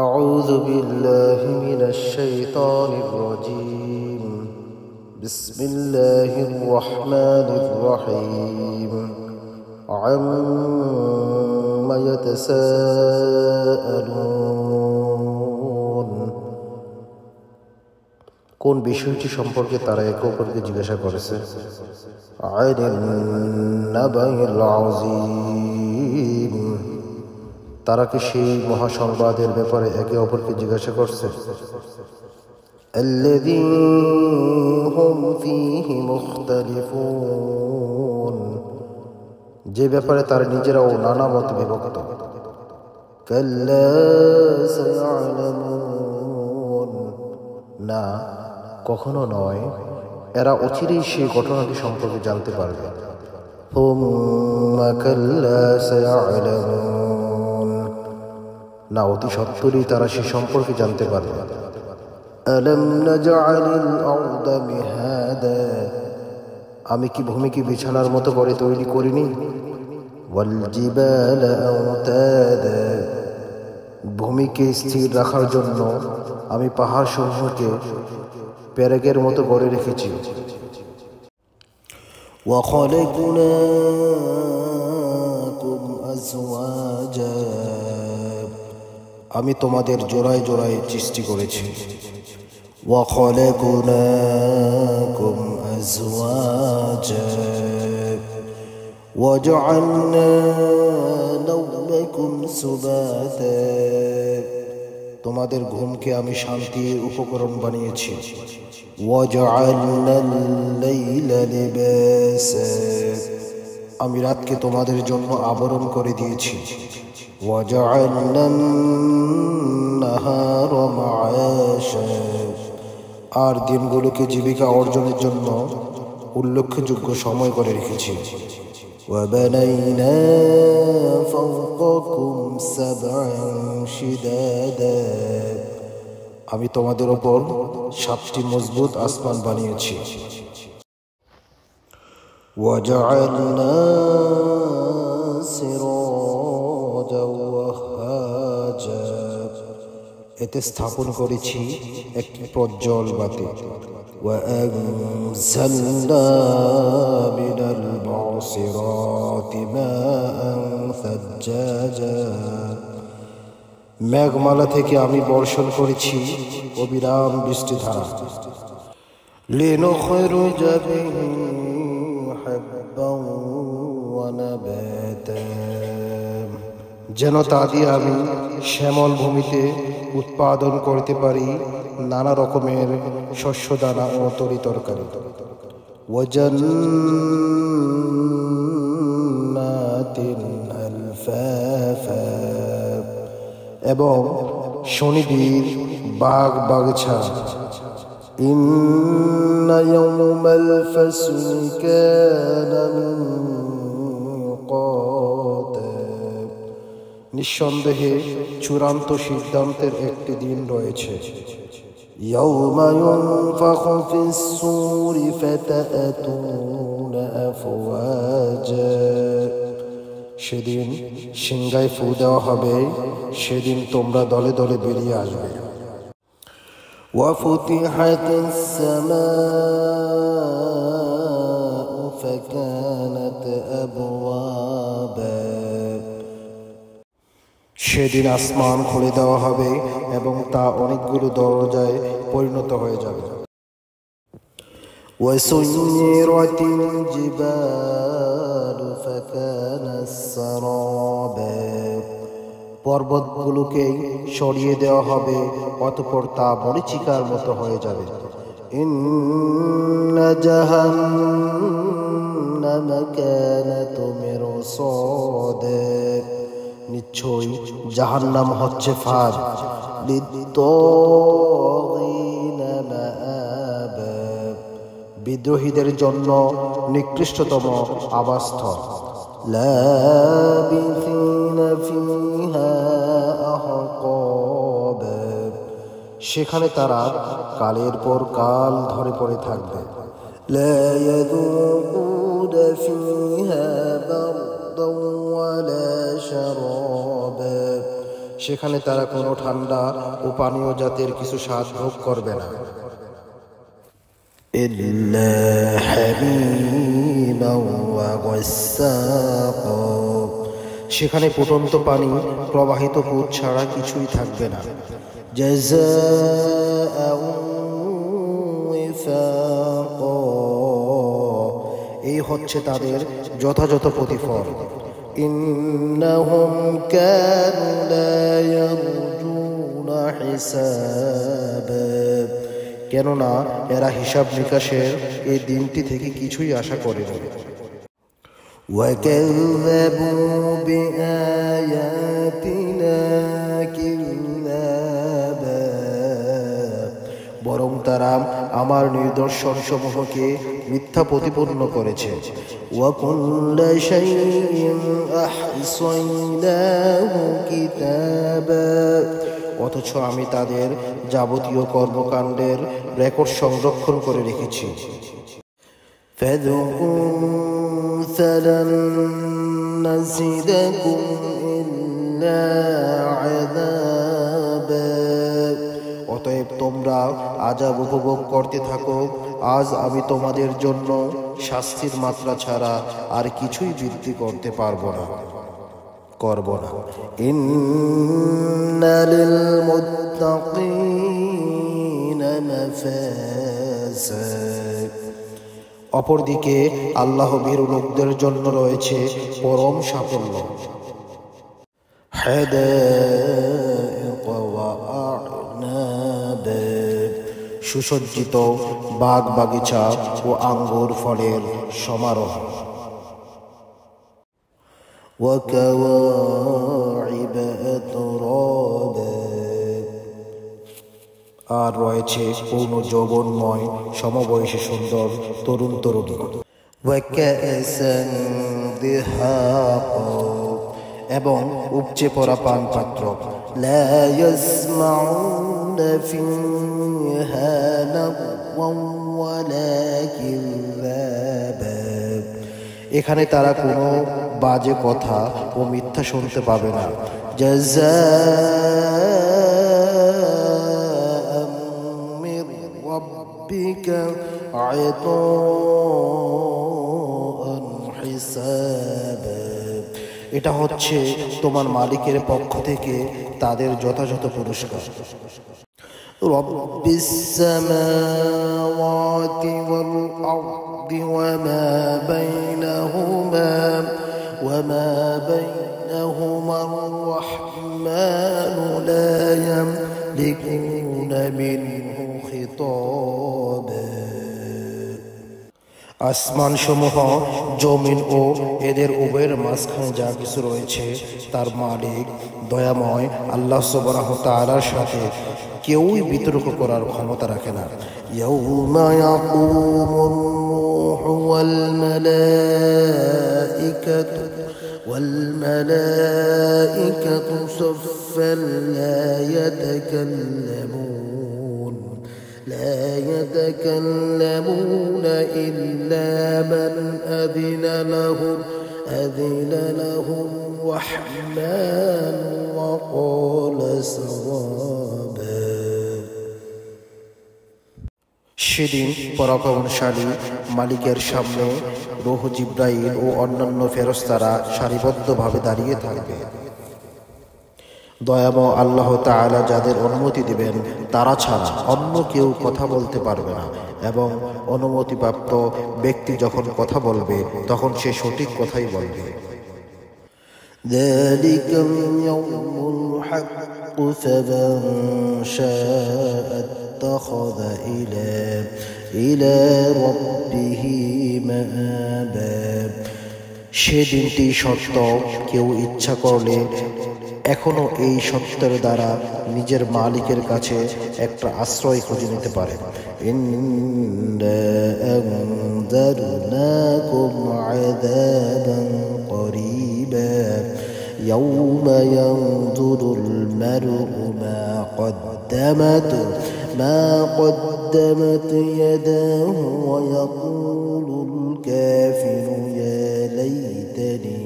أعوذ بالله من الشيطان الرجيم بسم الله الرحمن الرحيم عما يتساءلون কোন বিষয়টি সম্পর্কে তারা একে অপরকে জিজ্ঞাসা করেছে? আনিন নাবাইল আযীম, তারা কি সেই মহাসংবাদের ব্যাপারে একে অপরকে জিজ্ঞাসা করছে? আল্লাযী হুম ফীহি মুখতালিফুন, যে ব্যাপারে তারা নিজেরাও নানা মত বিভক্ত। কাল্লা সায়ালামুন, না কখনো নয়, এরা অচিরেই সেই ঘটনাটি সম্পর্কে জানতে পারবে। হুম্মা কাল্লা সায়ালামুন, না অতি সত্বরই তারা সে সম্পর্কে জানতে পারবে। আলাম নাজআলিল আরদা মিহাদা, আমি কি ভূমিকে বিছানার মতো করে তৈরি করিনি? ওয়াল জিবালা আওতাদা, ভূমিকে স্থির রাখার জন্য আমি পাহাড় সমূহকে পেরেকের মতো গড়ে রেখেছি। ওয়া খালাকনাকুম আজওয়াজা, আমি তোমাদের জোড়ায় জোড়ায় সৃষ্টি করেছি। ওয়া খালাকনাকুম আজওয়াজা ওয়া জাআলনা নাওমাকুম সুবাতা, তোমাদের ঘুমকে আমি শান্তির উপকরণ বানিয়েছি। ওয়া জাআলনাল লাইলা লিবাসা, আমি রাতকে তোমাদের জন্য আবরণ করে দিয়েছি। ওয়া জাআলনান নাহারা মাআশা, আর দিনগুলোকে জীবিকা অর্জনের জন্য উল্লেখযোগ্য সময় করে রেখেছি। ওয়া বানাইনা ফাওকাকুম সাবআন শিদাদা, আমি তোমাদের উপর 7টি মজবুত আসমান বানিয়েছি। ওয়া জাআলনা সিরাজা ওয়াহাজা, এতে স্থাপন করেছি একটি প্রজ্জ্বল বাতি। ওয়া আনজালনা মিনাল মুসিরাতি মাআন সাজ্জাজা, মেঘমালা থেকে আমি বর্ষণ করেছি অবিরাম বৃষ্টিধারা। লিনুখরিজা বিহি হাব্বান ওয়া নাবাতা, যেন তা দিয়ে আমি শ্যামল ভূমিতে উৎপাদন করতে পারি নানা রকমের শস্য দানা ও তরি তরকারি। ওয়া জান্নাতিন আলফাফা, এবং শনিবির বাগ বাগিচা। ইন্না ইয়াওমাল ফাসলি কানা মিকাতা, নিঃসন্দেহে চূড়ান্ত সিদ্ধান্তের একটি দিন রয়েছে। ইয়াওমা ইউনফাখু ফিস সূরি ফাতাতুনা আফওয়াজা, সেদিন সিংহায় ফু দেওয়া হবে, সেদিন তোমরা দলে দলে বেরিয়ে আসবে। ওয়া ফুতিহাতিস সামাউ ফাকানাত আবওয়াবা, সেদিন আসমান খুলে দেওয়া হবে এবং তা অনেকগুলো দরজায় পরিণত হয়ে যাবে। ওয়া সুয়িরাতিল জিবালু ফাকানাস সারাবা, পর্বতগুলোকে সরিয়ে দেওয়া হবে, অতঃপর তা মরীচিকার মতো হয়ে যাবে। ইন্না জাহান্নামা কানাত মিরসাদা, নিশ্চয়ই জাহান্নাম হচ্ছে ফাঁদ। লিত্তাগিনা মাআবা, বিদ্রোহীদের জন্য নিকৃষ্টতম আবাসস্থল। লাবিথিনা ফিহা আহকাবা, সেখানে তারা কালের পর কাল ধরে পড়ে থাকবে। লা ইয়াযুকুনা ফিহা বারদান ওয়ালা শারাবা, সেখানে তারা কোনো ঠান্ডা ও পানীয় জাতের কিছু স্বাদ ভোগ করবে না। ইল্লা হামিমান ওয়া গাসসাকা, সেখানে ফুটন্ত পানি প্রবাহিত পুত ছাড়া কিছুই থাকবে না। জাযাআন ওয়াফাকা, এই হচ্ছে তাদের যথাযথ প্রতিফল। ইন্নাহুম কানু লা ইয়ারজুনা হিসাবা, কেননা এরা হিসাব নিকাশের এই দিনটি থেকে কিছুই আশা করেনি। وَكَذَّبُوا بِآيَاتِنَا كِذَّابًا, বরং তারা আমার নিদর্শন সমূহকে মিথ্যা প্রতিপন্ন করেছে। وَكُلَّ شَيْءٍ أَحْصَيْنَاهُ كِتَابًا, অথচ আমি তাদের যাবতীয় কর্মকাণ্ডের রেকর্ড সংরক্ষণ করে রেখেছি। فَذُوقُوا فَلَن نَّزِيدَكُمْ إِلَّا عَذَابًا, অতএব তোমরা আযাব উপভোগ করতে থাকো, আজ আমি তোমাদের জন্য শাস্তির মাত্রা ছাড়া আর কিছুই বৃদ্ধি করতে করব না। ইন্না লিল মুত্তাকিনা মাফাজা, অপরদিকে আল্লাহ ভীরু লোকদের জন্য রয়েছে পরম সাফল্য। হাদাইকা ওয়া আ'নাব, সুসজ্জিত বাগ বাগিচা ও আঙ্গুর ফলের সমারোহ। ওয়া কাওয়াইবা আতরাবা, আর রয়েছে পূর্ণ যৌবনময় সমবয়সী সুন্দর তরুণ তরুণী। ওয়া কাসান দিহাকা, এবং উপচে পড়া পান পাত্র। লা ইয়াসমাউনা ফিহা লাগওয়ান ওয়ালা কিযাবা, এখানে তারা কোনো বাজে কথা ও মিথ্যা শুনতে পাবে না। জাযাআম মির রাব্বিকা আতাআন হিসাবা, এটা হচ্ছে তোমার মালিকের পক্ষ থেকে তাদের যথাযথ পুরস্কার। রব্বিস সামাওয়াতি ওয়াল আরদি ওয়া মা বাইনাহুমা আর-রাহমানু লা ইয়ামলিকুনা মিনহু খিতাবা, আসমান সমূহ, জমিন ও এদের উভয়ের মাঝখানে যা কিছু রয়েছে তার মালিক দয়াময় আল্লাহ সুবহানাহু ওয়া তাআলার সাথে কেউই বিতর্ক করার ক্ষমতা রাখে না। ইয়াউমা ইয়াকুমুর রূহু ওয়াল মালাইকাতু সাফফান لا يتكلمون إلا من أذن له الرحمن وقال صوابا, সেদিন পরাক্রমশালী মালিকের সামনে রূহ জিবরাইল ও অন্যান্য ফেরেশতারা সারিবদ্ধভাবে দাঁড়িয়ে থাকবে। দয়াময় আল্লাহ তাআলা যাদের অনুমতি দিবেন তারা ছাড়া অন্য কেউ কথা বলতে পারবে না, এবং অনুমতিপ্রাপ্ত ব্যক্তি যখন কথা বলবে তখন সে সঠিক কথাই বলবে। যালিকাল ইয়াউমুল হাক্কু ফামান শাআ ইত্তাখাযা ইলা রাব্বিহি মাআবা, সে দিনটি সত্য, কেউ ইচ্ছা করলে এখনো এই সত্যের দ্বারা নিজের মালিকের কাছে একটা আশ্রয় খুঁজে নিতে পারে। ইন্না আনযারনাকুম আযাবান করিবা ইয়াউমা ইয়ানযুরুল মার'ু মা কদ্দামাত ইয়াদাহু ওয়া ইয়াকুলুল কাফিরু ইয়া লাইতানি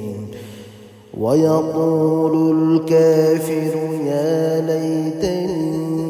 ويقول الكافر يا ليتني